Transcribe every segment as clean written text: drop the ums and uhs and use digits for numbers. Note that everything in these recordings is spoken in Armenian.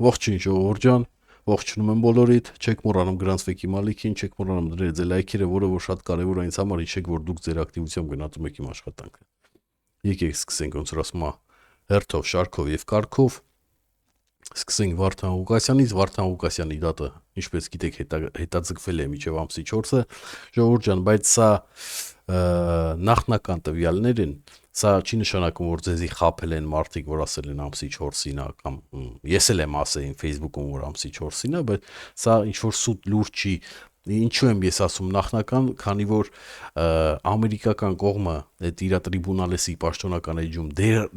Ողջույն ժողովուրդ ջան, ողջունում եմ բոլորիդ, չեք մոռանում գրանցվեք իմ ալիքին, չեք մոռանում դրել ձեր լայքերը, որը որ շատ կարևոր է ինձ համար, հիշեք, որ դուք ձեր ակտիվությամբ գնահատում եք իմ աշխատանքը։ Եկեք սկսենք ոնց որ ասում է հերթով, շարքով եւ կարգով։ Սկսենք Վարդան Ղուկասյանից, Վարդան Ղուկասյանի դատը, ինչպես գիտեք, հետաձգվել է մինչև ամսի 4-ը, ժողովուրդ ջան, բայց սա նախնական տվյալներ են, սա չի նշանակում, որ ձեզի խաբել են մարդիկ, որ ասել են ամսի 4-ին է, կամ ես էլ եմ ասել Facebook-ում, որ ամսի 4-ին է, բայց սա ինչ-որ սուտ լուրջ չի։ Ինչու եմ ես ասում նախնական, քանի որ ամերիկական կողմը այդ իր տրիբունալեսի պաշտոնական էջում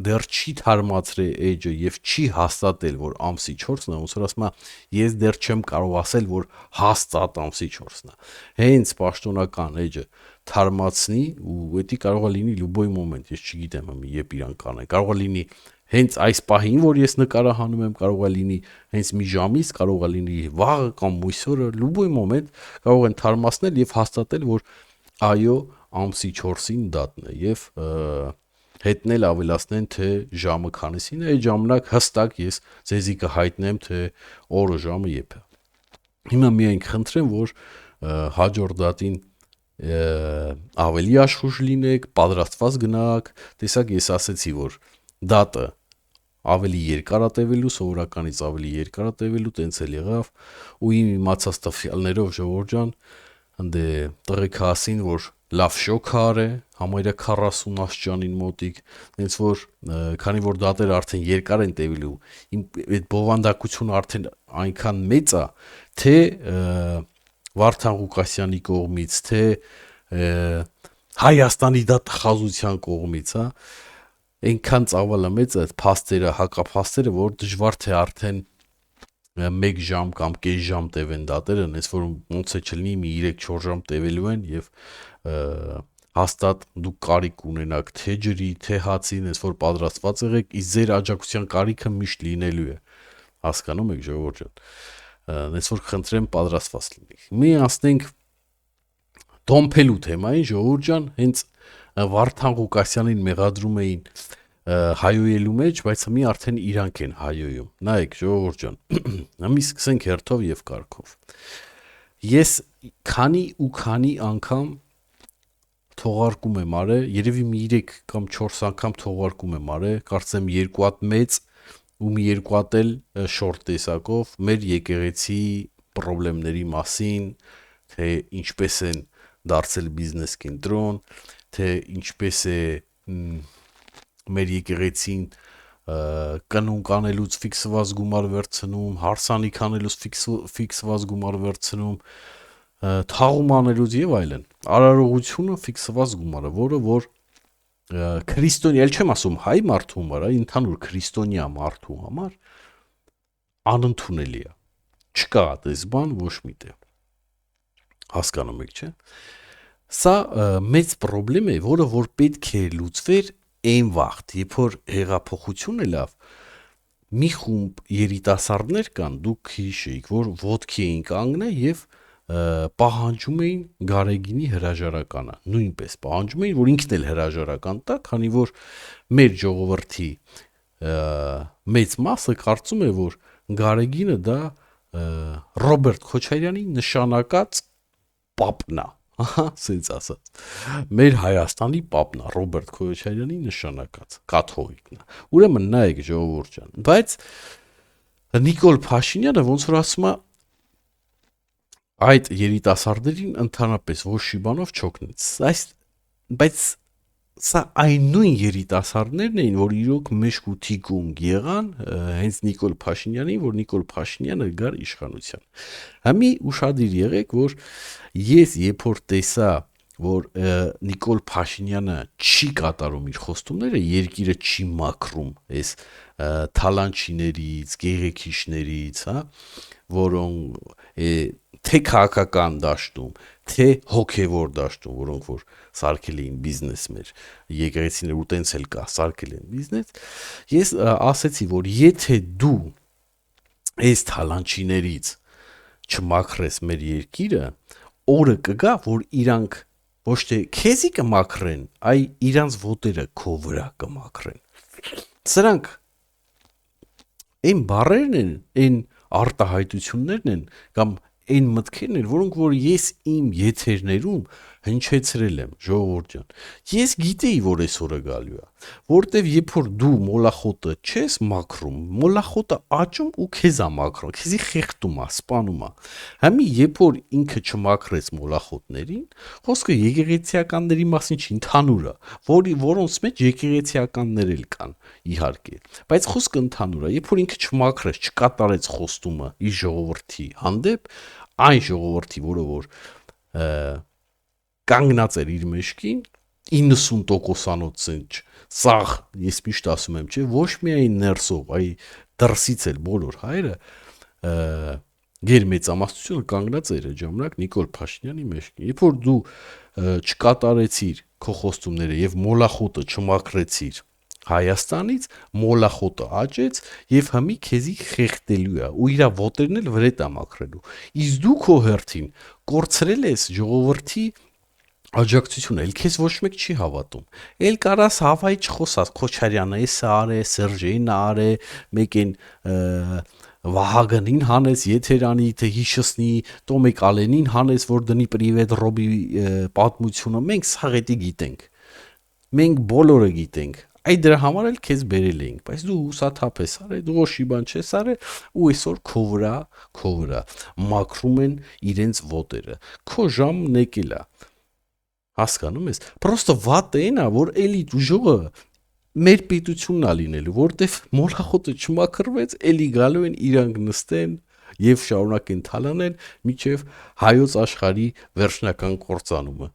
դեռ չի թարմացրել էջը եւ չի հաստատել, որ ամսի 4-ն է, ոնց որ ասում է, ես դեռ չեմ կարող ասել, որ հաստատ ամսի 4-ն է։ Հենց պաշտոնական էջը թարմացնի ու դա կարող է լինի լյուբոյ մոմենտ, ես չգիտեմ երբ իրան կանեն։ Կարող է լինի հենց այս պահին, որ ես նկարահանում եմ, կարող է լինի հենց մի ժամից, կարող է լինի վաղը կամ մույսօրը, լյուբոյ մոմենտ կարող են թարմացնել եւ հաստատել, որ այո, ամսի 4-ին դատն է եւ հետնել ավելացնեն թե ժամը քանիսին է, այդ ժամանակ հստակ ես ձեզի կհայտնեմ թե օրը ժամը երբ է։ Հիմա միայն կխնդրեմ, որ հաջորդ դատին ավելի աշխուժ լինեք, պատրաստված գնաք, տեսակ ես ասեցի, որ դատը ավելի երկար է տևելու, սովորականից ավելի երկար է տևելու, տենց էլ եղավ, ու իմ իմացած տվյալներով ժողովուրդ ջան, ընդ տղեկ հասին, որ լավ շոկ է, համարյա 40 աստիճանին մոտիկ, տենց որ քանի որ դատերը արդեն երկար են տևելու, այդ բովանդակությունը արդեն այնքան մեծ է, թե Վարդան Ղուկասյանի կողմից, թե Հայաստանի դատախազության կողմից, հա, այնքան ծավալը մեծ է այդ փաստերը, հակափաստերը, որ դժվար թե արդեն 1 ժամ կամ կես ժամ տևեն դատերը, այնպես որ ոնց է չլինի մի 3-4 ժամ տևելու են եւ հաստատ դուք կարիք ունենաք թե ջրի, թե հացի, այնպես որ պատրաստված եղեք, իսկ ձեր աջակցության կարիքը միշտ լինելու է։ Հասկանում եք ժողովուրդ ջան։ Այնպես որ խնդրեմ պատրաստված լինեք։ Մի անցնենք դոմփելու թեմային ժողովուրդ ջան, հենց Վարդան Ղուկասյանին մեղադրում էին հայոյելու մեջ, բայց մի արդեն իրանք են հայոյում։ Նայեք ժողովուրդ ջան, մի սկսենք հերթով եւ կարգով։ Ես քանի անգամ թողարկում եմ արել, երևի մի 3 կամ 4 անգամ թողարկում եմ արել, կարծեմ 2 հատ մեծ ու մի 2 հատ էլ շորտ տեսակով մեր եկեղեցի խնդիրների մասին, թե ինչպես են դարձել բիզնես կենտրոն, թե ինչպես է մեր եկեղեցին կնունկ անելուց ֆիքսված գումար վերցնում, հարսանիք անելուց ֆիքսված գումար վերցնում, թաղում անելուց եւ այլն։ Արարողությունը ֆիքսված գումարը, որը որ քրիստոնյա, ել չեմ ասում հայ մարդու համար, ընդհանուր քրիստոնյա մարդու համար անընդունելի է։ Չկա այդպես բան ոչ միտեղ։ Հասկանում եք, չէ՞։ Սա մեծ խնդրեմ է, որը որ պետք է լուծվեր այն վաղտ, երբ որ հեղափոխությունը լավ, մի խումբ երիտասարդներ կան, դուք հիշեիք, որ ոտքի էին կանգնել եւ պահանջում էին Գարեգինի հրաժարականը, նույնպես պահանջում էին, որ ինքն էլ հրաժարական տա, քանի որ մեր ժողովրդի մեծ մասը կարծում է, որ Գարեգինը դա Ռոբերտ Քոչարյանի նշանակած պապն է, ահա, ասենց ասած։ Մեր Հայաստանի պապն է, Ռոբերտ Քոչարյանի նշանակած, կաթողիկն է։ Ուրեմն նայեք ժողովուրդ ջան, բայց Նիկոլ Փաշինյանը ոնց որ ասում է այդ երիտասարդներին ընդհանրապես ոչ մի բանով չօգնեց։ Բայց սա այն նույն երիտասարդներն էին, որ իրոք մեջք ու թիկունք եղան հենց Նիկոլ Փաշինյանին, որ Նիկոլ Փաշինյանը գար իշխանության։ Համի ուշադիր եղեք, որ ես երբ որ տեսա, որ Նիկոլ Փաշինյանը չի կատարում իր խոստումները, երկիրը չի մաքրում այս թալանչիներից, գեղեցիներից, հա, որոնք թե քաղաքական դաշտում, թե հոգևոր դաշտում, որոնք որ սարքել էին բիզնես մեր եկեղեցիներ ու տենց էլ կա, սարքել են բիզնես, ես ասեցի, որ եթե դու այս թալանչիներից չմաքրես մեր երկիրը, օրը կգա, որ իրանք ոչ թե քեզի կմաքրեն, այ իրանց ոտերը քո վրա կմաքրեն։ Սրանք Այն բառերն են, այն արտահայտություններն են կամ այն մտքերն են, որոնք որ ես իմ եթերներում հնչեցրել եմ, ժողովուրդ ջան։ Ես գիտեի, որ այսօրը գալու է, որտեվ երբ որ դու մոլախոտը չես մաքրում, մոլախոտը աճում ու քեզ է մաքրում, քեզի խեղդում է, սպանում է։ Համի երբ որ ինքը չմաքրեց մոլախոտներին, խոսքը եկեղեցիականների մասին չի, ընդհանուր է, որոնց մեջ եկեղեցիականներ էլ կան, իհարկե, բայց խոսքը ընդհանուր է, երբ որ ինքը չմաքրեց, չկատարեց խոստումը իր ժողովրդի հանդեպ, այն ժողովրդի, որը որ կանգնած էր իր մեջքին 90%-անոց սաղ, ես միշտ ասում եմ, չէ, ոչ միայն ներսով, այ դրսից էլ բոլոր հայերը գերմեծամասնությունը կանգնած էր այդ ժամանակ Նիկոլ Փաշինյանի մեջքին։ Երբ որ դու չկատարեցիր քո խոստումները եւ մոլախոտը չմաքրեցիր Հայաստանից, մոլախոտը աճեց եւ հիմի քեզի խեղդելու է ու իր ոտերն էլ վրետ է մաքրելու։ Իսկ դու քո հերթին կորցրել ես ժողովրդի աջակցությունը, էլ քեզ ոչ մեկ չի հավատում։ Էլ կարաս հավայի չխոսած Քոչարյանը, էսը արե, Սերժեյնը արե, մեկին Վահագնին հանես եթերանի, թե հիշեցնի, то մեկ Ալենին հանես, որ դնի պրիվետ ռոբի պատմությունը, մենք սաղետի գիտենք։ Մենք բոլորը գիտենք։ Այդ դրա համար էլ քեզ բերել էինք, բայց դու հուսաթափ ես արել, դու ոչ մի բան չես արել ու այսօր քո վրա մաքրում են իրենց ոտերը։ Քո ժամն եկել է։ Հասկանում ես։ Պրոստը վատը այն է, որ էլի ուժողը մեր պետությունն է լինելու, որտեվ մոլախոտը չմաքրվեց, էլի գալու են իրանք նստեն եւ շարունակեն թալանել միջև հայոց աշխարհի վերջնական կործանումը։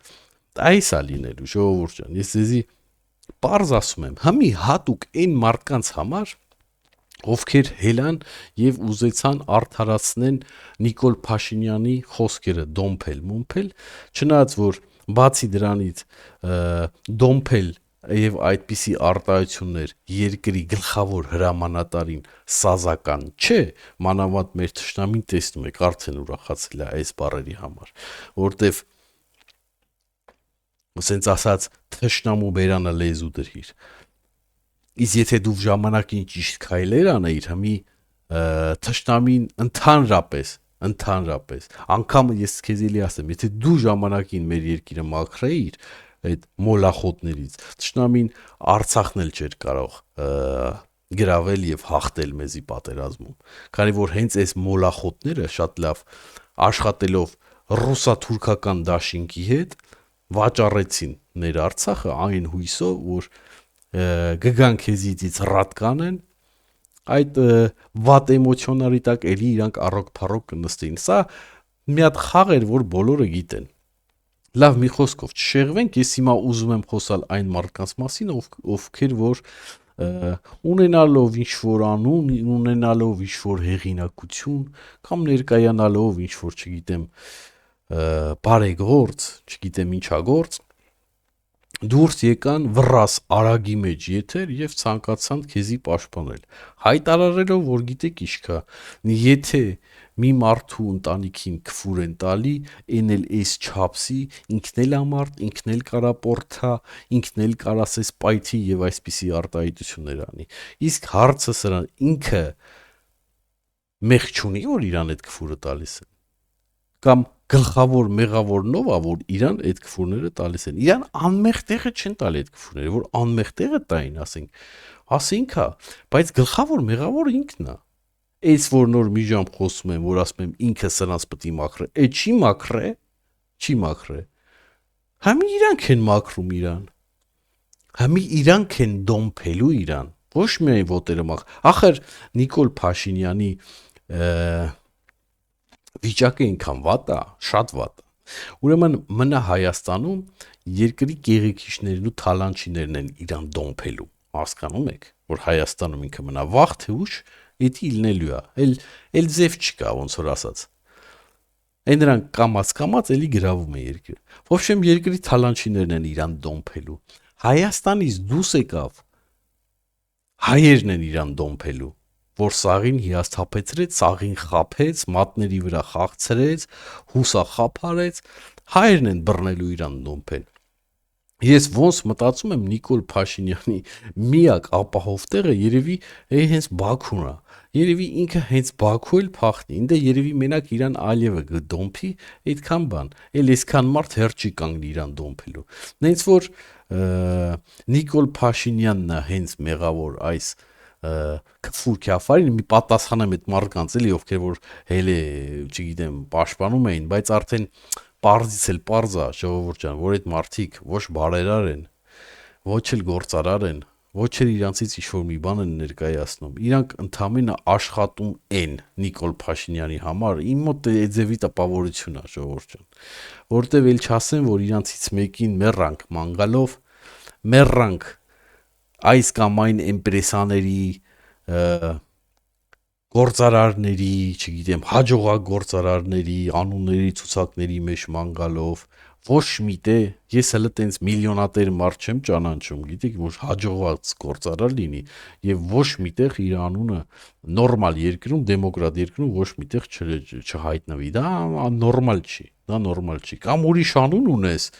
Այս է լինելու, ժողովուրդ ջան, ես ձեզի պարզ ասում եմ, համի հատուկ այն մարդկանց համար, ովքեր հելան եւ ուզեցան արդարացնեն Նիկոլ Փաշինյանի խոսքերը դոմփել, չնայած որ բացի դրանից դոմփել եւ այդպիսի արտահայտություններ երկրի գլխավոր հրամանատարին սազական չէ, մանավանդ մեր թշնամին տեսնում եք արդեն ուրախացել է այս բառերի համար, որտեվ ասենց ասած թշնամու բերանը լեզու դրիր։ Իսկ եթե դու ժամանակին ճիշտ քայլեր անեիր, հիմի թշնամին ընդհանրապես անգամ ես քեզ էլի ասեմ, եթե դու ժամանակին մեր երկիրը մաքրեիր այդ մոլախոտներից, թշնամին Արցախն էլ չէր կարող գրավել եւ հաղթել մեզի պատերազմում, քանի որ հենց այս մոլախոտները շատ լավ աշխատելով ռուսա-թուրքական դաշինքի հետ վաճառեցին ներ Արցախը այն հույսով, որ գգան քեզից ռատ կանեն, այդ վատ էմոցիոնալի տակ էլի իրանք առոք-փառոք կնստեին։ Սա մի հատ խաղ էր, որ բոլորը գիտեն։ Լավ, մի խոսքով չշեղվենք, ես հիմա ուզում եմ խոսալ այն մարդկանց մասին, ովքեր որ ունենալով ինչ-որ անուն, ունենալով ինչ-որ հեղինակություն կամ ներկայանալով ինչ-որ, չգիտեմ, բարեգործ, չգիտեմ ինչագործ, դուրս եկան վռաս արագի մեջ եթեր եւ ցանկացան քեզի պաշտպանել, հայտարարելով, որ գիտեք ինչ կա, եթե մի մարդու ընտանիքին քֆուր են տալի, այն էլ էս չափսի, ինքն էլ ամարտ, ինքն էլ կարա պորթա, ինքն էլ կարա ասես պայթի եւ այսպիսի արտահայտություններ անի։ Իսկ հարցը սրան ինքը մեղ չունի, որ իրան այդ քֆուրը տալիս են, կամ գլխավոր մեղավորնով է, որ իրան այդ քֆուրները տալիս են։ Իրան անմեղ տեղը չեն տալի այդ քֆուրները, որ անմեղ տեղը տային, ասենք հա, բայց գլխավոր մեղավորը ինքն է։ Այս որ նոր մի ժամ խոսում եմ, որ ասում եմ ինքը սրանց պետք է մաքրե, այդ չի մաքրե։ Համի իրանք են մաքրում իրան։ Համի իրանք են դոմփելու իրան։ Ոչ միայն ոտերը ախր Նիկոլ Փաշինյանի վիճակը ինքան վատ է, շատ վատ է։ Ուրեմն մնա Հայաստանում երկրի կեղեքիչներն ու թալանչիներն են իրան դոմփելու, հասկանում եք, որ Հայաստանում ինքը մնա վաղ թե ուշ, էդի լինելու է, էլ ձև չկա, ոնց որ ասած։ Այն նրանք կամած էլի գրավում է երկիրը։ Ոբշեմ երկրի թալանչիներն են իրան դոմփելու։ Հայաստանից դուրս եկավ հայերն են իրան դոմփելու, որ սաղին հիասթափեցրեց, սաղին խափեց, մատների վրա խաղցրեց, հուսա խափարեց, հայերն են բռնելու իրան դոմփել։ Ես ոնց մտածում եմ Նիկոլ Փաշինյանի միակ ապահով տեղը երևի հենց Բաքուն է։ Երևի ինքը հենց Բաքու էլ փախնի, ինձ երևի մենակ իրան Ալիևը գդոմփի, այդքան բան, էլ այսքան մարդ հերճի կանգնի իրան դոմփելու։ Նենց որ Նիկոլ Փաշինյանն է հենց մեղավոր այս քֆուր քյաֆարին մի պատասխանեմ այդ մարդկանց էլի ովքեր որ հելե չգիտեմ պաշտպանում էին, բայց արդեն պարզից էլ պարզա ժողովուրդ ջան, որ այդ մարդիկ ոչ բարերար են, ոչ էլ գործարար են, ոչ էլ իրանցից ինչ-որ մի բան են ներկայացնում։ Իրանք ընդամենը աշխատում են Նիկոլ Փաշինյանի համար։ Իմ մոտ է ձևի տպավորություն է ժողովուրդ ջան։ Որտեվ էլ չասեն, որ իրանցից մեկին մեռանք մանգալով, մեռանք այս կամ այն էմպրեսաների գործարարների, չգիտեմ, հաջողակ գործարարների, անունների ցուցակների մեջ մանգալով, ոչ միտե, ես հələ տենց միլիոնատեր մարդ չեմ ճանաչում, գիտեք, որ հաջողված գործարար լինի եւ ոչ միտեղ իր անունը նորմալ երկրում, դեմոկրատ երկրում ոչ միտեղ չհայտնվի։ Դա նորմալ չի, դա նորմալ չի։ Կամ ուրիշ անուն ունես,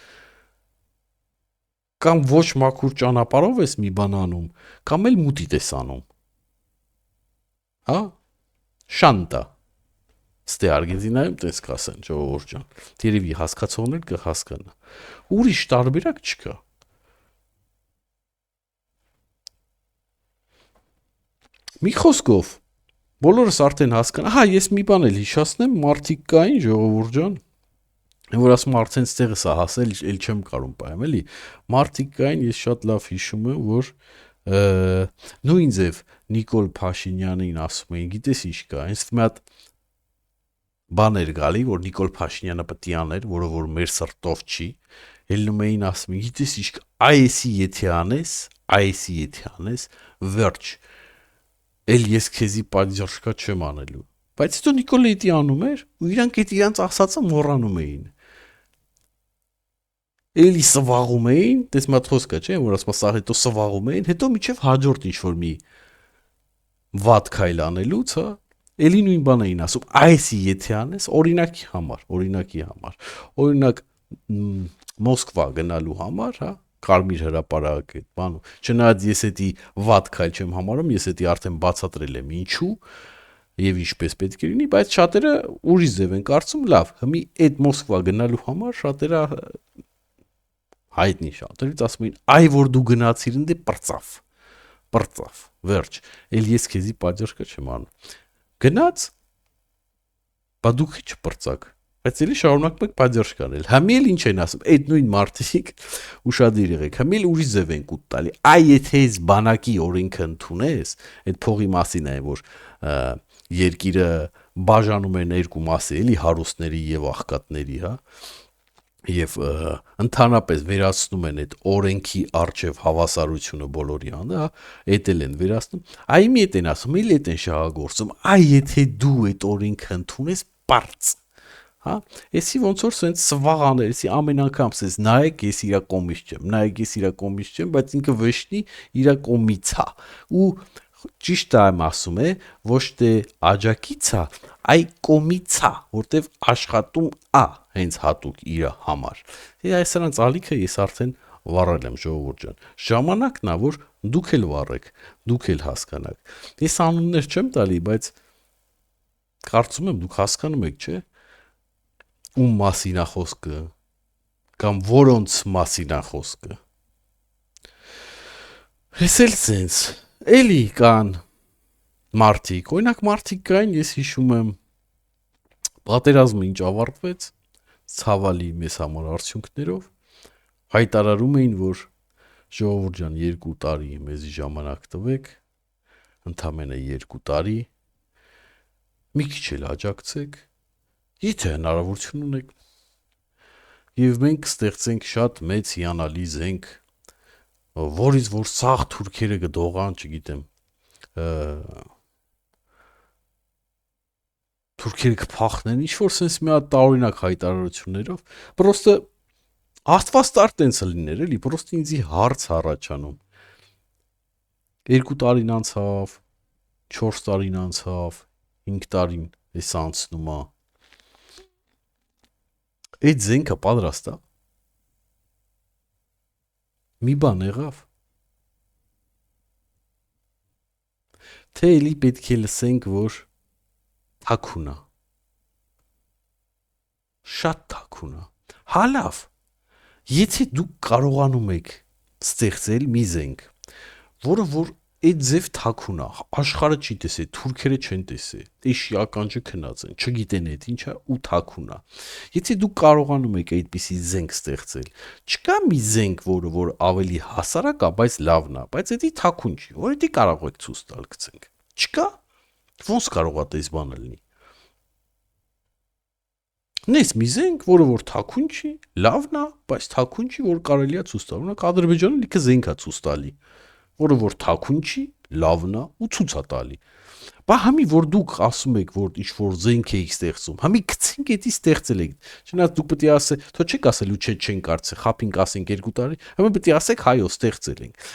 կամ ոչ մաքուր ճանապարհով ես մի բան անում, կամ էլ մուտի ես անում։ Հա, շանտա։ Ստե Արգենտինայում տես կասեն ժողովուրդ ջան։ Երևի հասկացողներ կհասկանա։ Ուրիշ տարբերակ չկա։ Մի խոսքով բոլորս արդեն հասկանա։ Հա, ես մի բան էլ հիշացնեմ, մարդիկ կային ժողովուրդ ջան, որ ասում արդեն ստեղը սա հասել, էլ չեմ կարող պայեմ, էլի։ Մարդիկ կային, ես շատ լավ հիշում եմ, որ նույն ձև Նիկոլ Փաշինյանին ասում էին, գիտես ինչ կա, հենց մի հատ բան էր գալի, որ Նիկոլ Փաշինյանը պետք է աներ, որը որ մեր սրտով չի, ելնում էին ասում, գիտես ինչ կա, այս-ի եթե անես, վերջ, էլ ես քեզի պատժաշկա չեմ անելու։ Բայց հետո Նիկոլը դա անում էր, ու իրանք այդ իրանց ասածը մոռանում էին։ Էլի սվաղում էին, դες մի հատ խոսք է, չէ՞, որ ասում սա հետո սվաղում էին, հետո միջև հաջորդ ինչ-որ մի վատ քայլ անելուց, հա, էլի նույն բանը էին ասում, այսի եթե անես, օրինակի համար, օրինակ Մոսկվա գնալու համար, հա, Կարմիր հրապարակ այդ բան, չնայած ես էդի վատ քայլ չեմ համարում, ես էդի արդեն բացատրել եմ ինչու եւ ինչպես պետք է լինի, բայց շատերը ուրիշ ձև են կարծում, լավ, հիմի այդ Մոսկվա գնալու համար շատերը հայտնի շատերից ասում են, այ որ դու գնացիր ընդ պրծավ, վերջ, էլ ես քեզի պատժաշկա չեմ անում։ Գնաց, բա դուք չպրծակ, բայց էլի շարունակում եք պատժաշկ անել։ Համի էլ ինչ են ասում, այդ նույն մարդիկ ուշադիր եղեք, համի էլ ուրիշ ձև են կուտ տալի։ Այ եթե ես բանակի օրենքը ընդունես, այդ փողի մասին է, որ երկիրը բաժանում են երկու մասի, էլի հարուստների եւ աղքատների, հա, եւ ընդհանրապես վերացնում են այդ օրենքի արժեվ հավասարությունը բոլորի անդա, այդ էլ են վերացնում։ Այ մի էտ են ասում, էլ էտ են շահագործում։ Այ եթե դու այդ օրենքը ընդունես, բարձ, հա, էսի ոնց որ սենց սվաղաներ, էսի ամեն անգամ սենց նայեք, ես իրա կողմից չեմ, բայց ինքը վեշնի իրա կողմից է։ Ու ճիշտ եմ ասում է, ոչ թե աջակից է, այ կոմից է, որտեվ աշխատում է հենց հատուկ իր համար։ Այս սրանց ալիքը ես արդեն վառել եմ ժողովուրդ ջան։ Ժամանակն է, որ դուք էլ վառեք, դուք էլ հասկանաք։ Ես անուններ չեմ տալի, բայց կարծում եմ դուք հասկանում եք, չէ՞։ Ում մասին է խոսքը կամ որոնց մասին է խոսքը։ Ես էլ սենց էլի կան մարդիկ, օրինակ մարդիկ կային, ես հիշում եմ պատերազմը ինչ ավարտվեց, ցավալի մեզ համար արդյունքներով, հայտարարում էին, որ ժողովուրդ ջան 2 տարի մեզի ժամանակ տվեք, ընդամենը 2 տարի, մի քիչ էլ աջակցեք, եթե հնարավորություն ունեք, եւ մենք կստեղծենք շատ մեծ հիանալի զենք, որից որ սաղ թուրքերը կդողան, չգիտեմ, թուրքերը կփախնեն, ինչ որ sense մի հատ տարօրինակ հայտարարություններով, պրոստը Աստված տար տենց լիներ, էլի, պրոստը ինձի հարց առաջանում։ 2 տարին անցավ, 4 տարին անցավ, 5 տարին էս անցնում է։ Այդ զենքը պատրաստ է։ Մի բան եղավ։ թե էլի պետք է լսենք, որ թաքուն է, շատ թաքուն է։ Հա լավ, եթե դուք կարողանում եք ստեղծել մի զենք, որը որ այդ ձև թաքուն է, աշխարհը չի տեսել, թուրքերը չեն տեսել, էշիական չքնած են, չգիտեն այդ ինչա ու թաքուն է։ Եթե դուք կարողանում եք այդպիսի զենք ստեղծել, չկա մի զենք, որ ավելի հասարակ է, բայց լավն է, բայց դա թաքուն չի, որ դա կարող եք ցույց տալ գցենք։ Չկա։ Ոնց կարող է այս բանը լինի։ Նես մի զենք, որը որ թաքուն չի, լավն է, բայց թաքուն չի, որ կարելի է ցույց տալ։ Օրինակ Ադրբեջանը լիքը զենք է ցույց տալի, որը որ թաքուն չի, լավն է ու ցույց է տալի։ Բա համի որ դուք ասում եք, որ ինչ որ զենք եք ստեղծում, համի գցենք էդի ստեղծել եք։ Չնայած դուք պետք է ասեք, թո չեք ասելու չէ չեն կարծել, խափին կասենք 2 տարի, համի պետք է ասեք հայո ստեղծել ենք։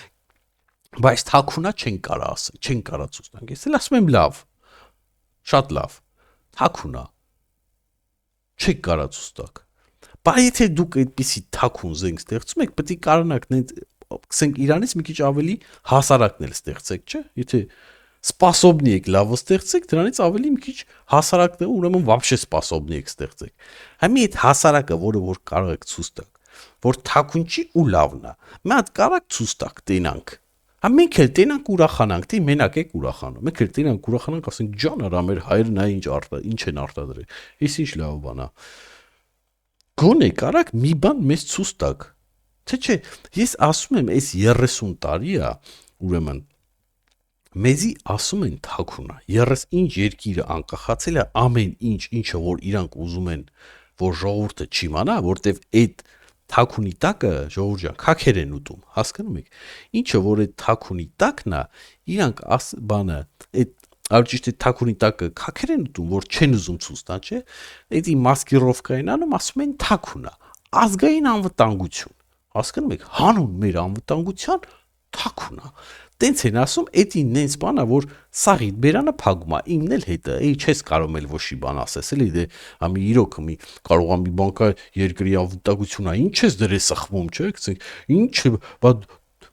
Բայց թաքունա չեն կարա ասել, չեն կարա ցույց տանք։ Ես էլ ասում եմ լավ։ Շատ լավ։ Թաքունա չեք կարա ցույց տաք։ Բա եթե դուք այդպիսի թաքուն զենք ստեղծում եք, պետք է կարողանաք ասենք Իրանից մի քիչ ավելի հասարակն էլ ստեղծեք, չէ՞։ Եթե սպասոբնի եք լավը ստեղծեք, դրանից ավելի մի քիչ հասարակն է, ուրեմն вообще սպասոբնի եք ստեղծեք։ Համի այդ հասարակը, որը որ կարող եք ցույց տաք, որ թաքուն չի ու լավն է։ Մի հատ կարող ցույց տաք տենանք։ Մենք էլ տենանք ուրախանանք, դի մենակ եք ուրախանում։ Մենք էլ տենանք ուրախանանք, ասենք ջան արա մեր հայրն է ինչ են արտադրել։ Էս ինչ լավ բան է։ Գոնե կարաք մի բան մեզ ցույց տաք։ Թե չէ, ես ասում եմ, այս 30 տարի է, ուրեմն մեզի ասում են թաքուն է։ 30 ինչ երկիրը անկախացել է ամեն ինչ, ինչը որ իրանք ուզում են, որ ժողովուրդը չիմանա, որտեվ այդ թաքունի տակը ժողովուրդ ջան քաքեր են ուտում, հասկանում եք։ Ինչը որ այդ թաքունի տակն է, իրանք բանը այդ Ալճիշտի թաքունի տակը քաքեր են ուտում, որ չեն ուզում ցույց տան, չէ։ Էդի մասկիրովկային անում, ասում են թաքուն է, ազգային անվտանգություն։ Հասկանում եք, հանուն մեր անվտանգության թաքուն է։ Տենց են ասում, էդի նենց բան է, որ սաղիդ բերանը փագում է, իմն էլ հետը, էй չես կարող էլ ոչի բան ասես, էլի դե ամի իրոք մի կարող է մի բանկա երկրի անվտանգություն է, ինչ ես դրես սխվում, չէ՞, գցենք, ինչ բա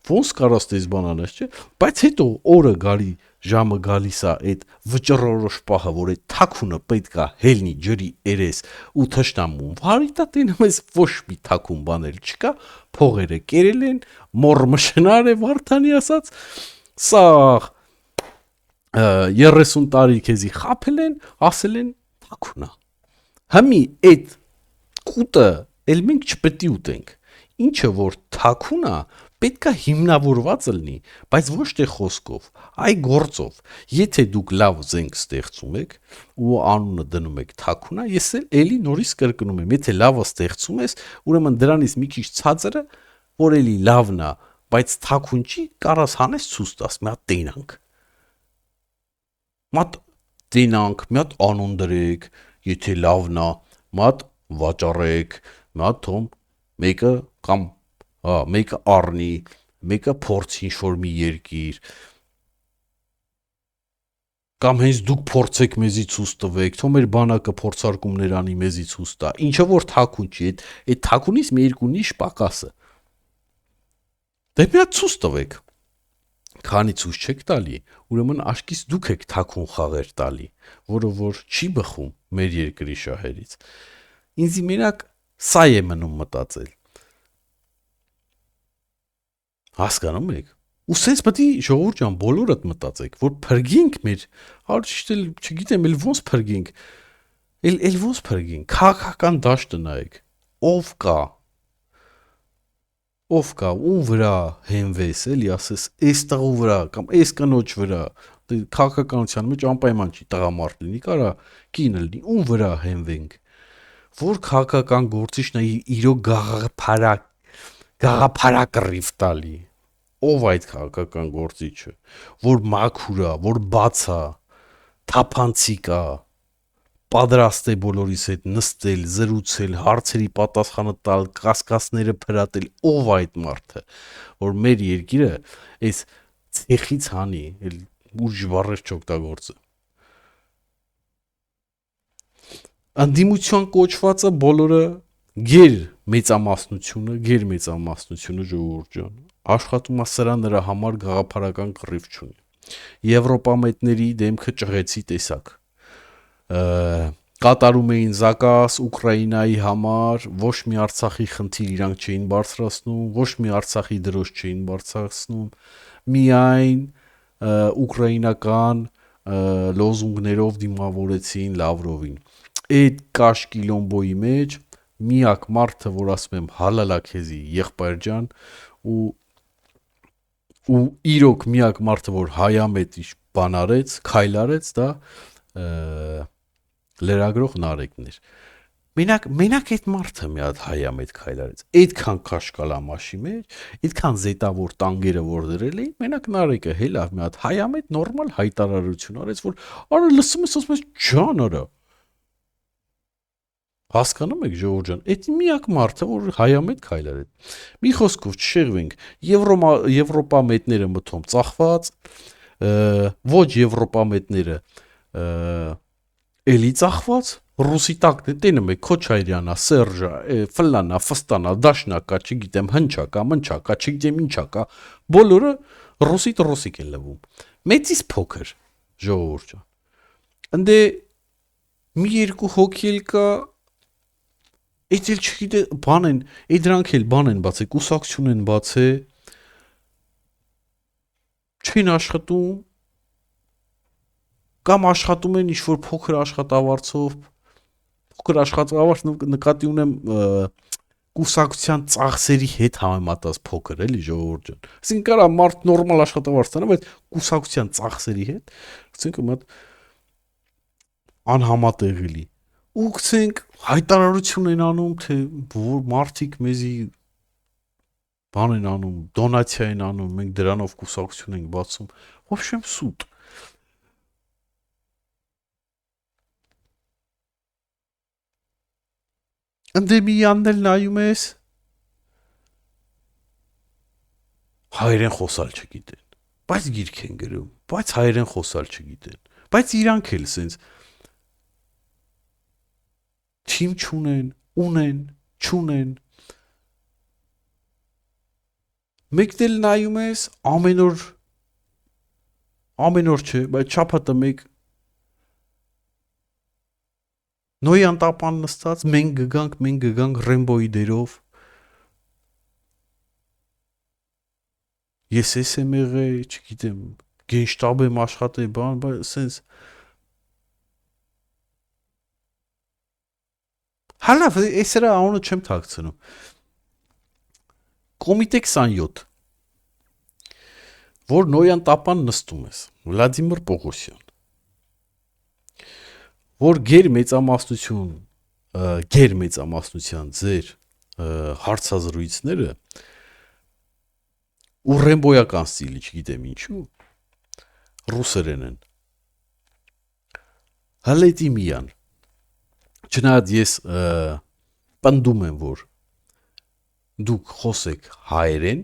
ոնց կարաս դες բան անես, չէ՞։ Բայց հետո օրը գալի ժամը գալիս է այդ վճռորոշ պահը, որ այդ թաքունը պետք է հելնի ջրի երես ու թշնամուն վարիտա տենում ես ոչ մի թաքուն բաներ չկա, փողերը կերել են, մոր մշնար է Վարդանի ասած, սա 30 տարի քեզի խափել են, ասել են թաքուն է։ Համի այդ կուտը էլ մենք չպետք է ուտենք։ Ինչը որ թաքուն է, պետք է հիմնավորված լինի, բայց ոչ թե խոսքով, այ գործով։ Եթե դուք լավ զենք ստեղծում եք ու անունը դնում եք թաքունա, ես էլի նորից կրկնում եմ, եթե լավը ստեղծում ես, ուրեմն դրանից մի քիչ ցածրը, որ էլի լավն է, բայց թաքուն չի, կարաս հանես ցույց տաս, մի հատ տենանք։ Մատ տենանք, մի հատ անուն դրեք, եթե լավն է, մատ վաճառեք, մի հատ թոմ մեկը կամ մեկը առնի, մեկը փորձի ինչ-որ մի երկիր, կամ հենց դուք փորձեք մեզի ցույց տվեք, թող մեր բանակը փորձարկումներ անի մեզի ցույց տա, ինչը որ թաքուն չի, այդ թաքունից մի երկու նիշ պակասը։ Դե մի հատ ցույց տվեք, քանի ցույց չեք տալի, ուրեմն աշկից դուք եք թաքուն խաղեր տալի, որը որ չի բխում մեր երկրի շահերից։ Ինձի մենակ սա է մնում մտածել։ Հասկանում եք։ Ու սենց պետք է ժողովուրդ ջան բոլորդ մտածեք, որ փրկենք մեր, ճիշտ էլ չգիտեմ, էլ ոնց փրկենք, էլ ոնց փրկենք, քաղաքական դաշտը նայեք, ով կա, ում վրա հենվես, էլի ասես, այս տղու վրա կամ այս կնոջ վրա, քաղաքականության մեջ անպայման չի տղամարդ լինի, կարա կին լինի, ում վրա հենվենք, որ քաղաքական գործիչն է իրոք գաղափարակռիվ տալի, ով այդ քաղաքական գործիչը, որ մաքուր է, որ բաց է, թափանցիկ է, պատրաստ է բոլորիս հետ նստել, զրուցել, հարցերի պատասխանը տալ, կասկածները փրատել, ով այդ մարդը, որ մեր երկիրը այս ցեխից հանի, ուժ բառեր չօգտագործը։ Անդիմության կոչվածը բոլորը գեր մեծամասնությունը ժողովուրդ ջան, աշխատում է սրա նրա համար գաղափարական կռիվ չունի։ Եվրոպամետների դեմքը ճղեցի տեսակ։ Կատարում էին զակաս Ուկրաինայի համար, ոչ մի Արցախի խնդիր իրանք չէին բարձրացնում, ոչ մի Արցախի դրոշ չէին բարձրացնում, միայն ուկրաինական լոզունգներով դիմավորեցին Լավրովին։ Այդ կաշկի լոմբոյի մեջ միակ մարդը, որ ասում եմ հալալա քեզի եղբայր ջան, ու իրոք միակ մարդը, որ հայամետ բան արեց, քայլ արեց, դա լրագրող Նարեկն էր։ Մենակ այդ մարդը մի հատ հայամետ քայլ արեց։ Այդքան քաշկալամաշի մեջ, այդքան զետավոր տանգերը որ դրել էին, մենակ Նարեկը հելավ մի հատ հայամետ նորմալ հայտարարություն արեց, որ արա լսում ես, ասում ես ջան արա։ Հասկանում եք ժողովուրդ ջան, այդ միակ մարդը, որ հայամետ քայլ արեց։ Մի խոսքով չշեղվենք, Եվրոպամետները մթոմ ծախված, ոչ Եվրոպամետները էլի ծախված, ռուսի տակն է, տենում եք Քոչարյանա, Սերժա, ֆլանա, ֆստանա, դաշնակա, չգիտեմ, հնչակա, մնչակա, չգիտեմ ինչակա, բոլորը ռուսիկ են լվում։ Մեծից փոքր ժողովուրդ ջան։ Ընդ մի երկու հոգի էլ կա, այդ էլ չգիտե բան են, այդ դրանք էլ բան են բացե, կուսակցություն են բացե, չեն աշխատում, կամ աշխատում են ինչ-որ փոքր աշխատավարձով, նկատի ունեմ կուսակցության ծախսերի հետ համեմատած փոքր, էլի ժողովուրդ ջան։ Այսինքն կարա մարդ նորմալ աշխատավարձ ստանա, բայց կուսակցության ծախսերի հետ, ասենք մատ անհամատեղելի։ Ու գցենք հայտարարություն են անում, թե որ մարդիկ մեզի բան են անում, դոնացիա են անում, մենք դրանով կուսակցություն ենք բացում, ոբշեմ սուտ։ Ընդեմիյանն էլ նայում ես, հայերեն խոսալ չգիտեն, բայց գիրք են գրում, բայց հայերեն խոսալ չգիտեն, բայց իրանք էլ սենց թիմ չունեն, ունեն, չունեն։ Մեկն էլ նայում ես, ամեն օր չէ, բայց շաբաթը մեկ Նոյան տապան նստած, մենք գգանք Ռեմբոյի դերով։ Ես եմ եղել, չգիտեմ, գենշտաբ եմ աշխատել, բան, բայց սենց հալավ, այս էրա անունը չեմ թաքցնում։ Կոմիտե 27, որ Նոյան տապան նստում ես, Վլադիմիր Պողոսյան, որ գեր մեծամասնության ձեր հարցազրույցները ու ռեմբոյական ստիլի, չգիտեմ ինչու, ռուսերեն են։ Հալետի միան, չնայած ես պնդում եմ, որ դուք խոսեք հայերեն,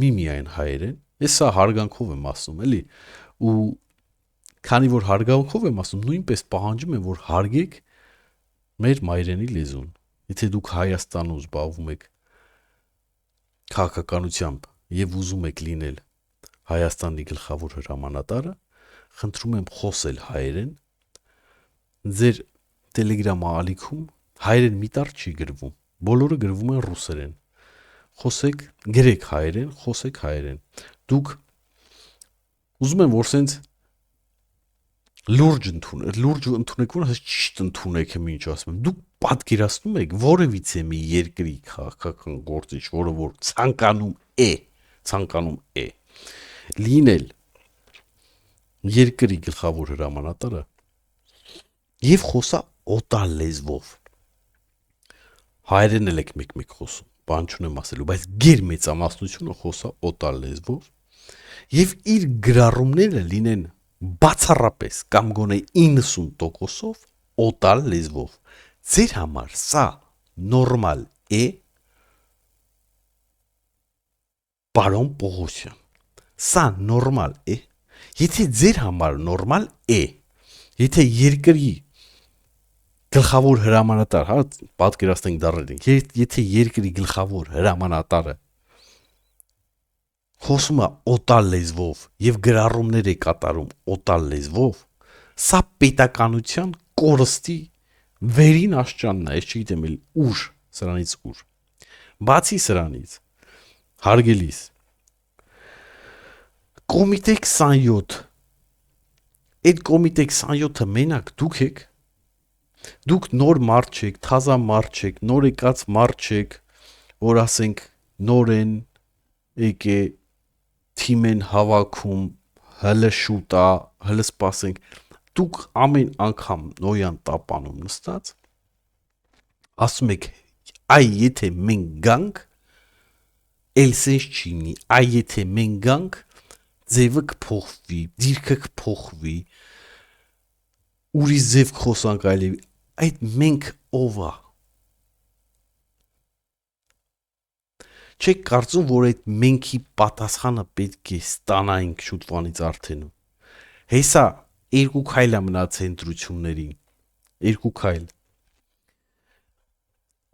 միայն հայերեն, ես սա հարգանքով եմ ասում, էլի, ու քանի որ հարգանքով եմ ասում, նույնպես պահանջում եմ, որ հարգեք մեր մայրենի լեզուն։ Եթե դուք Հայաստանում զբաղվում եք քաղաքականությամբ եւ ուզում եք լինել Հայաստանի գլխավոր հրամանատարը, խնդրում եմ խոսել հայերեն։ Ձեր Telegram ալիքում հայերեն մի տառ չի գրվում, բոլորը գրվում են ռուսերեն։ Խոսեք, գրեք հայերեն, խոսեք հայերեն։ Դուք ուզում եմ, որ սենց լուրջ ընդունեք, որ հենց ճիշտ ընդունեք, ինչ ասում եմ։ Դուք պատկերացնում եք որևիցե մի երկրի քաղաքական գործիչ, որը որ ցանկանում է լինել երկրի գլխավոր հրամանատարը եւ խոսա օտար լեզվով։ Հայերեն էլ եք մեկ խոսում, բան չունեմ ասելու, բայց գեր մեծամասնությունը խոսա օտար լեզվով եւ իր գրառումները լինեն բացառապես կամ գոնե 90%-ով օտար լեզվով։ Ձեր համար սա նորմալ է, պարոն Պողոսյան, սա նորմալ է։ Եթե ձեր համար նորմալ է, եթե երկրի գլխավոր հրամանատար, հա, պատկերացնենք դառնալին, եթե երկրի գլխավոր հրամանատարը խոսում է օտար լեզվով եւ գրառումներ է կատարում օտար լեզվով, սա պետականության կորստի վերին աշճանն է, ես չգիտեմ էլ ուր, սրանից ուր։ Բացի սրանից, հարգելիս, կոմիտե 27, այդ կոմիտե 27-ը մենակ դուք եք, դուք նոր մարդ չեք, թազա մարդ չեք, նոր եկած մարդ չեք, որ ասենք նոր են եկե թիմ են հավաքում, հələ շուտ է, հələ սպասենք, դուք ամեն անգամ նոյան տապանում նստած, ասում եք, այ եթե մենք գանք, էլ սենց չի լինի, այ եթե մենք գանք, ձևը կփոխվի, դիրքը կփոխվի, ուրիշ ձև խոսանք այլևի, այդ մենք ով է։ Չեք կարծում, որ այդ մենքի պատասխանը պետք է ստանայինք շուտվանից արդենում։ Հեսա երկու քայլ է մնացել ընտրություններին, երկու քայլ։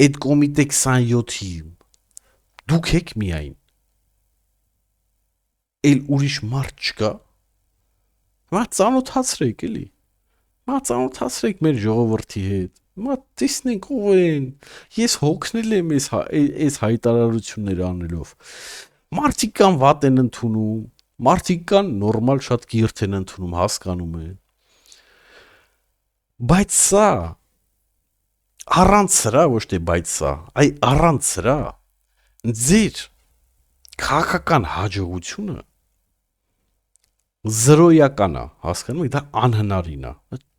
Այդ կոմիտե 27-ի դուք եք միայն, էլ ուրիշ մարդ չկա, մա ծանոթացրեք էլի, մա ծանոթացրեք մեր ժողովրդի հետ, մա տեսնենք ով են, ես հոգնել եմ այս հայտարարությունները անելով, մարդիկ կան վատ են ընդունում, մարդիկ կան նորմալ շատ գիրտ են ընդունում, հասկանում են, բայց սա, առանց սրա, ոչ թե բայց սա, այ առանց սրա, ձեր քաղաքական հաջողությունը զրոյական է, հասկանում եք, դա անհնարին է,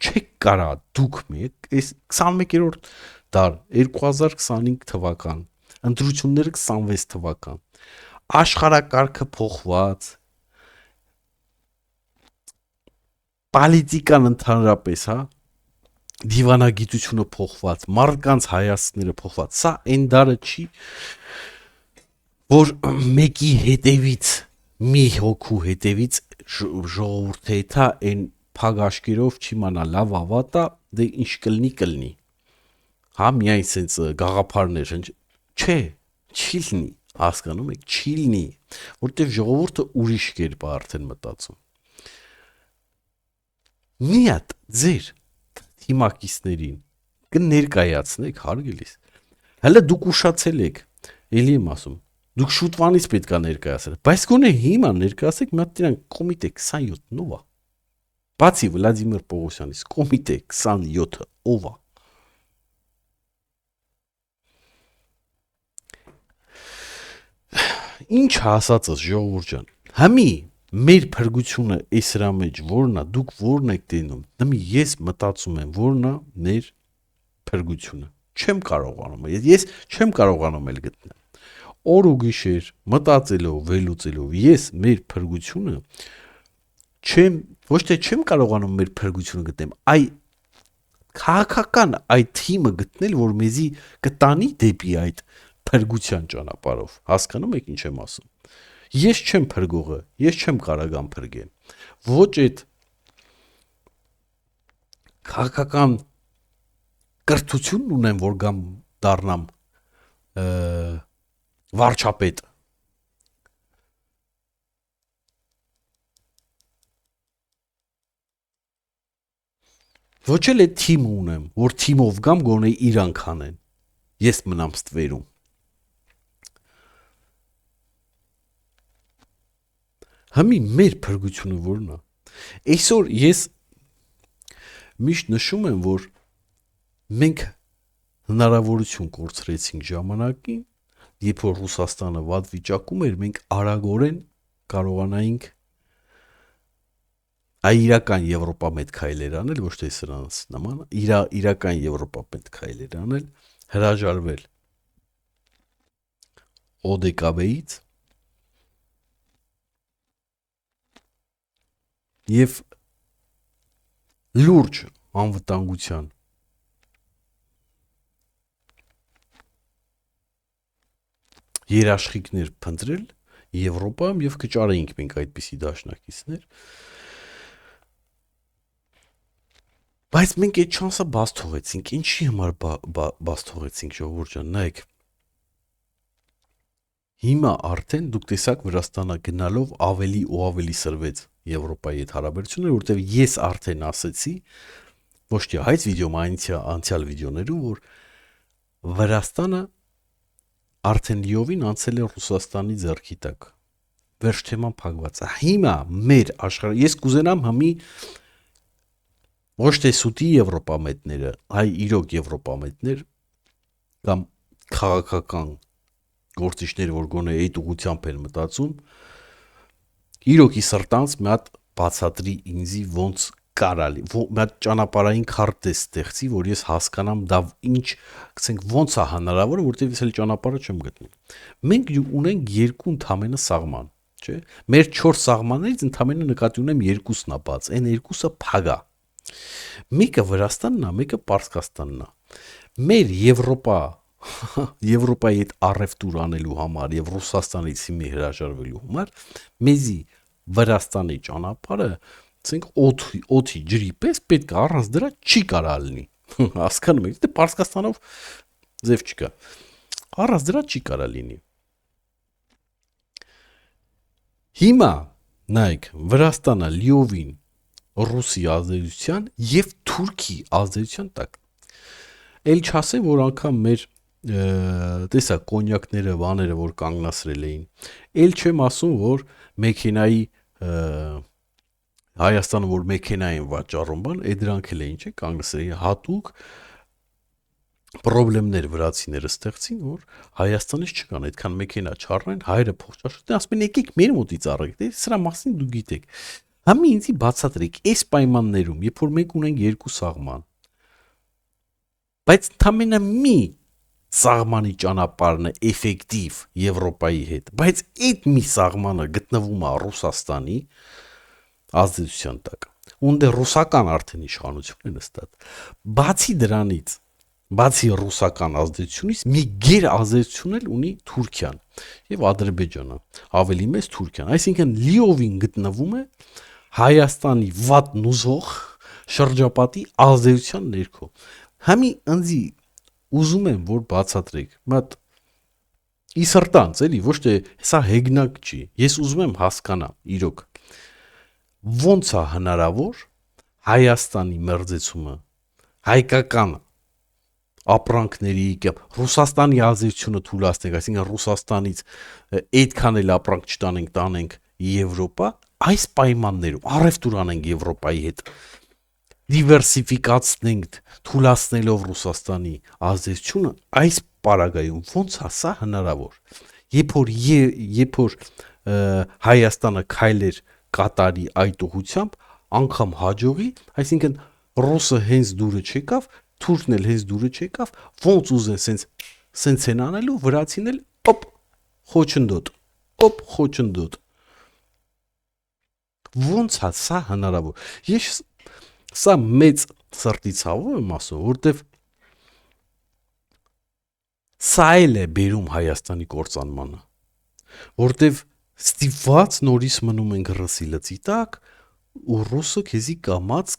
չեք կարա դուք մեկ, այս 21-րդ դար, 2025 թվական, ընտրությունները 26 թվական, աշխարհակարգը փոխված, պոլիտիկան ընդհանրապես, հա, դիվանագիտությունը փոխված, մարդկանց հայացքները փոխված, սա այն դարը չի, որ մեկի հետևից, մի հոգու հետևից ժողովուրդը եթա այն փակ աշկերով չիմանա լավ ավատա, դե ինչ կլնի, հա, միայն սենց գաղափարներ, չէ, չի լինի, հասկանում եք, չի լինի, որտեվ ժողովուրդը ուրիշ կերպ է արդեն մտածում։ Մի հատ ձեր թիմակիցներին կներկայացնեք, հարգելիս, հələ դուք ուշացել եք, էլի եմ ասում, դուք շուտվանից պետք է ներկայացրեք, բայց գոնե հիմա ներկայացեք, մի հատ դրանք կոմիտե 27-ն ով է, բացի Վլադիմիր Պողոսյանից, կոմիտե 27-ը ով է։ Ինչ հասածս ժողովուրդ ջան, համի մեր փրկությունը այս հրա մեջ որն է, դուք որն եք տենում, նմի ես մտածում եմ որն է մեր փրկությունը, չեմ կարողանում, ես չեմ կարողանում էլ գտնել, օր ու գիշեր մտածելով, վերլուծելով, ես մեր փրկությունը չեմ, ոչ թե չեմ կարողանում մեր փրկությունը գտնեմ, այ քաղաքական այդ թիմը գտնել, որ մեզի կտանի դեպի այդ փրկության ճանապարհով, հասկանում եք ինչ եմ ասում։ Ես չեմ փրկողը, ես չեմ կարողան փրկեմ։ Ոչ այդ քաղաքական կրթությունն ունեմ, որ գամ դառնամ վարչապետ։ Ոչ էլ այդ թիմ ունեմ, որ թիմով գամ գոնե իրանք անեն։ Ես մնամ ստվերում։ Համի մեր փրկությունը որն է։ Այսօր ես միշտ նշում եմ, որ մենք հնարավորություն կորցրեցինք ժամանակին, երբ որ Ռուսաստանը վատ վիճակում էր, մենք արագորեն կարողանայինք իրական Եվրոպա մեծ քայլեր անել, ոչ թե սրանց նման, իրական Եվրոպա մեծ քայլեր անել, հրաժարվել ODKB-ից եւ լուրջ անվտանգության երաշխիքներ փնտրել Եվրոպայում եւ կճարեինք մենք այդպիսի դաշնակիցներ, բայց մենք այդ շանսը բաց թողեցինք, ինչի համար բաց թողեցինք ժողովուրդ ջան, նայեք, Հիմա արդեն դուք տեսաք Վրաստանը գնալով ավելի ու ավելի սրվեց Եվրոպայի հետ հարաբերությունները, որտեղ ես արդեն ասեցի, ոչ թե այս վիդեոում, անցյալ վիդեոներում, որ Վրաստանը արդեն լիովին անցել է Ռուսաստանի ձեռքի տակ։ Վերջ թեման փակված է։ Հիմա մեր աշխարհ ես կուզենամ համի ոչ թե սուտի եվրոպամետները, այ իրոք եվրոպամետներ կամ քաղաքական գործիչներ, որ գոնե այդ ուղությամբ են մտածում, իրոքի սրտանց մի հատ բացատրի ինձի ոնց կարալի, մի հատ ճանապարհային քարտեզ ստեղծի, որ ես հասկանամ դա ինչ, ասենք ոնց է հնարավոր, որտեղ ես էլ ճանապարհը չեմ գտնում։ Մենք ունենք երկու ընդամենը սահման, չէ՞։ Մեր 4 սահմաններից ընդամենը նկատի ունեմ երկուսն է բաց, այն երկուսը փագա։ Մեկը Վրաստանն է, մեկը Պարսկաստանն է։ Մեր Եվրոպայի հետ առևտուր անելու համար եւ Ռուսաստանից հիմի հրաժարվելու համար մեզի Վրաստանի ճանապարհը, ասենք օդի ջրի պես պետք է, առանց դրա չի կարա լինի։ Հասկանում եք, դե Պարսկաստանով ձև չկա։ Առանց դրա չի կարա լինի։ Հիմա նայեք, Վրաստանը լիովին Ռուսի ազդեցության եւ Թուրքի ազդեցության տակ։ Էլ չասեմ, որ անգամ մեր տեսա կոնյակները, բաները, որ կանգնացրել էին։ Էլ չեմ ասում, որ մեքենայի Հայաստանը որ մեքենա են վաճառում, բան, այդ դրանք էլ էին, չէ՞, կանգնացրել հատուկ խնդիրներ վրացիները ստեղծին, որ Հայաստանից չկան, այդքան մեքենա չառնեն, հայրը փող չաշտեն, ասում են եկեք մեր մոտից առեք, դե սրա մասին դու գիտեք։ Համի ինձի բացատրեք, այս պայմաններում, երբ որ մենք ունենք երկու սահման, բայց ընդամենը մի սահմանի ճանապարհն է էֆեկտիվ Եվրոպայի հետ, բայց այդ մի սահմանը գտնվում է Ռուսաստանի ազդեցության տակ։ Ունդե ռուսական արդեն իշխանություն է նստած։ Բացի դրանից, բացի ռուսական ազդեցությունից, մի գեր ազդեցություն էլ ունի Թուրքիան եւ Ադրբեջանը, ավելի մեծ Թուրքիան, այսինքն լիովին գտնվում է Հայաստանի վատ նուզող շրջապատի ազդեցության ներքո։ Համի ընձի ուզում եմ որ բացատրեք, մատ ի սրտանց էլի, ոչ թե սա հեգնակ չի։ Ես ուզում եմ հասկանամ, իրոք ոնց է հնարավոր Հայաստանի մերձեցումը հայկական ապրանքների կամ Ռուսաստանի ազդեցությունը թույլատնենք, այսինքն Ռուսաստանից այդքան էլ ապրանք չտանենք, տանենք Եվրոպա, այս պայմաններում առևտուր անենք Եվրոպայի հետ, դիվերսիֆիկացնենք, թույլատնելով Ռուսաստանի ազդեցությունը, այս պարագայում ոնց է սա հնարավոր։ Երբ որ Հայաստանը քայլեր կատարի այդ ուղությամբ, անգամ հաջողի, այսինքն Ռուսը հենց դուրը չեկավ, Թուրքն էլ հենց դուրը չեկավ, ոնց ուզեն սենց են անելու, վրացին էլ օպ խոչընդոտ։ Ոնց է սա հնարավոր։ Ես սա մեծ սրտի ցավով եմ ասում, որտեվ սա էլ է բերում Հայաստանի կործանմանը, որտեվ ստիպված նորից մնում ենք ռսի լծի տակ ու ռուսը քեզի կամած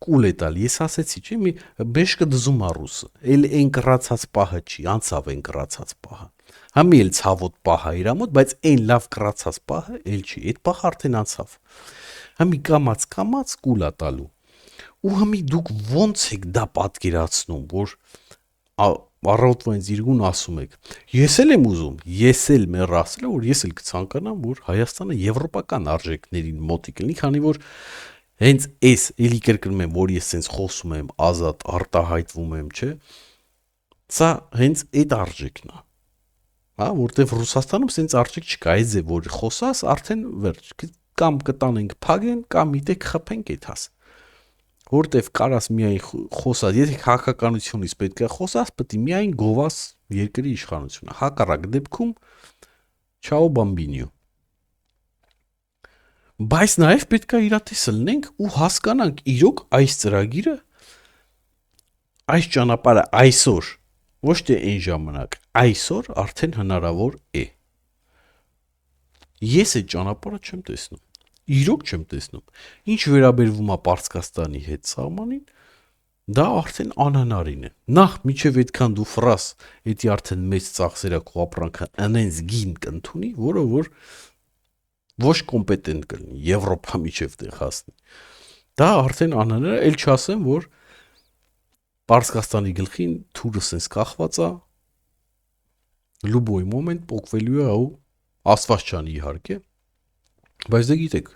կուլ է տալ։ Ես ասեցի, չէ՞, մի բեշկը դզում է ռուսը, էլ այն կռացած պահը չի, անցավ այն կռացած պահը։ Համի էլ ցավոտ պահը իր մոտ, բայց այն լավ կռացած պահը էլ չի, այդ պահը արդեն անցավ։ Համի կամած կուլ է տալու։ Ու համի դուք ոնց եք դա պատկերացնում, որ առավոտվանից իրգուն ասում եք, ես էլ եմ ուզում, ես էլ մեր ասել որ ես էլ կցանկանամ, որ Հայաստանը եվրոպական արժեքներին մոտիկ լինի, քանի որ հենց այս էլի կրկնում եմ, որ ես սենց խոսում եմ, ազատ արտահայտվում եմ, չէ, սա հենց այդ արժեքն է, հա, որտեվ Ռուսաստանում սենց արժեք չկա, այս է, որ խոսաս, արդեն վերջ, կամ կտանենք փագեն, կամ միտեք խփենք այդ հաս, որտեվ կարաս միայն խոսաս, եթե քաղաքականությունից պետք է խոսաս, պետք է միայն գովաս երկրի իշխանությունը, հակառակ դեպքում չաո բամբինյո։ Բայց նաև պետք է իրատեսը լինենք ու հասկանանք իրոք այս ծրագիրը, այս ճանապարհը այսօր, ոչ թե այն ժամանակ, այսօր արդեն հնարավոր է։ Ես այդ ճանապարհը չեմ տեսնում, իրոք չեմ տեսնում։ Ինչ վերաբերվում է Պարսկաստանի հետ սահմանին, Դա արդեն անհնարին է։ Նախ միջև այդքան դու ֆրաս, էդի արդեն մեծ ծախսերա քո ապրանքը անենց գին կընդունի, որը որ ոչ կոմպետենտ կլինի, Եվրոպա միջև տեղ հասնի։ Դա արդեն անհնար է, ել չասեմ, որ Պարսկաստանի գլխին թուրը սենց կախված է, լուբոյ մոմենտ պոկվելու է ու աստված չանի իհարկե, բայց դե գիտեք,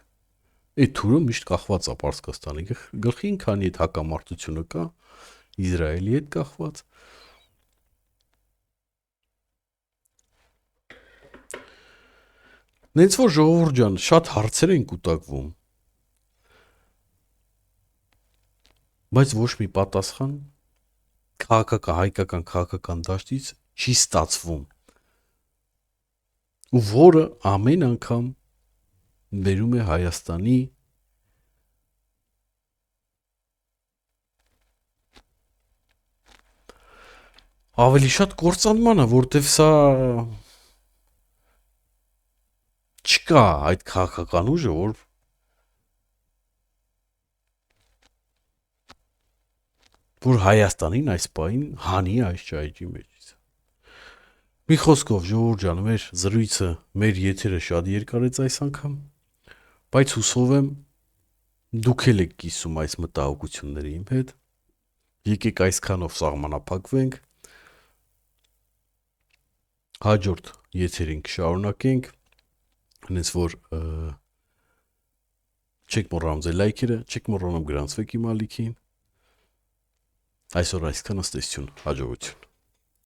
այդ թուրը միշտ կախված է Պարսկաստանի գլխին, քանի այդ հակամարտությունը կա, Իսրայելի հետ կախված։ Նենց որ ժողովուրդ ջան, շատ հարցեր են կուտակվում, բայց ոչ մի պատասխան հայկական քաղաքական դաշտից չի ստացվում։ Ու որը ամեն անգամ բերում է Հայաստանի ավելի շատ կործանմանը, որտեվ սա չկա այդ քաղաքական ուժը, որ Հայաստանին այս պահին հանի այս ճայճի մեջից։ Մի խոսքով ժողովուրդ ջան, մեր զրույցը, մեր եթերը շատ երկարեց այս անգամ, բայց հուսով եմ դուք էլ եք կիսում այս մտահոգությունները իմ հետ։ Եկեք այսքանով սահմանափակվենք, հաջորդ եթերին կշարունակենք, հենց որ չեք մոռանում ձեր լայքերը, չեք մոռանում գրանցվեք իմ ալիքին։ Այսօր այսքան, ըստ էության, հաջողություն։